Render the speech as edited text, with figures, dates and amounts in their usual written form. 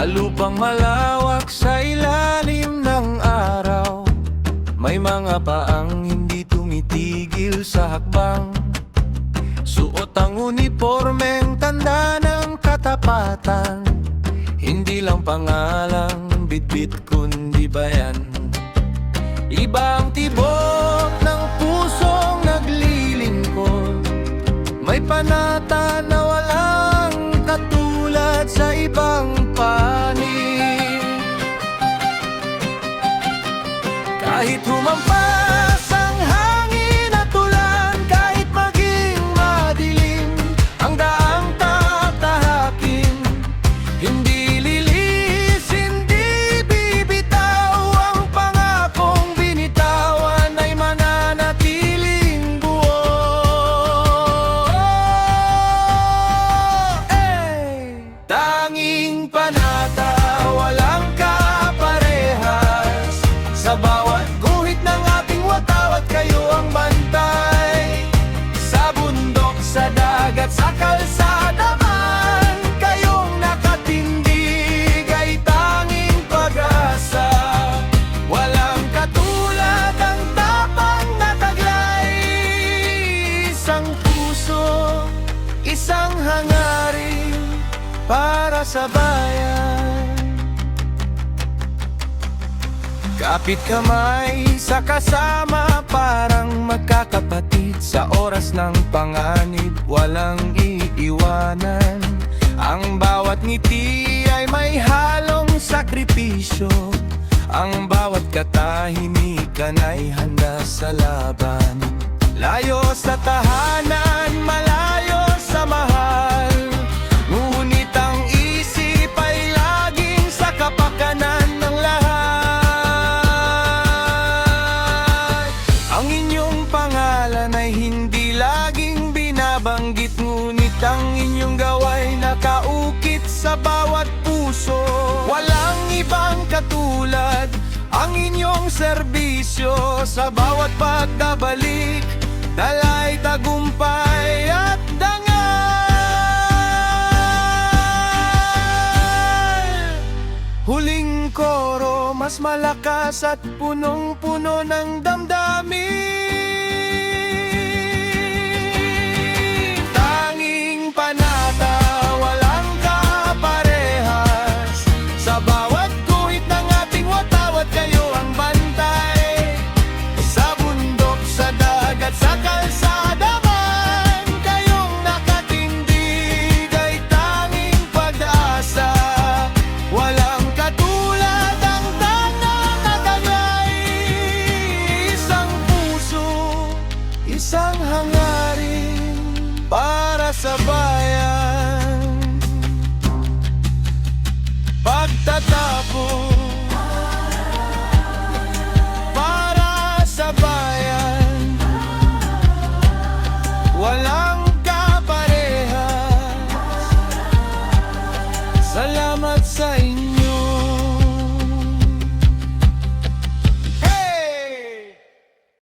lupang malawak sa ilalim ng araw. May mga paang hindi tumitigil sa hakbang. Suot ang unipormeng tanda ng katapatan. Hindi lang pangalang bitbit kundi bayan. Ibang tibok ng pusong naglilingkod. May panata na walang katulad sa ibang panig. Kahit humampas ang hangin at ulan, kahit maging madilim ang daang tatahakin, hindi lilis, hindi bibitaw. Ang pangakong binitawan ay mananatiling buo. Tanging panata, walang kaparehas. Sa bawat guhit ng ating watawat, kayo ang bantay. Sa bundok, sa dagat, sa kalsada man, kayong nakatindig ay tanging pag-asa. Walang katulad ang tapang na taglay. Isang puso, isang hangarin para sa bayan. Kapit kamay sa kasama, parang magkakapatid. Sa oras ng panganib, walang iiwanan. Ang bawat ngiti ay may halong sakripisyo. Ang bawat katahimikan ay handa sa laban. Layo sa tahanan, malayo sa mahal, ngunit ang isip ay laging sa kapakanan ng lahat. Ang inyong pangalan ay hindi laging binabanggit, ngunit ang inyong gaway nakaukit sa bawat puso. Walang ibang katulad ang inyong serbisyo. Sa bawat pagkabalik, dalay tagumpay at dangal. Huling koro, mas malakas at punong-puno ng damdamin. Tanging panata, walang kaparehas. Sa bawat guhit ng ating watawat, kayo ang bantay. Sa bundok, sa dagat, sa kalsada man, kayong nakatindig ay tanging pag-asa. Walang katulad ang tanang nataglay. Isang puso, isang hangarin para sa bayan. Pagtatapos para sa bayan, walang kaparehas. Salamat sa inyo.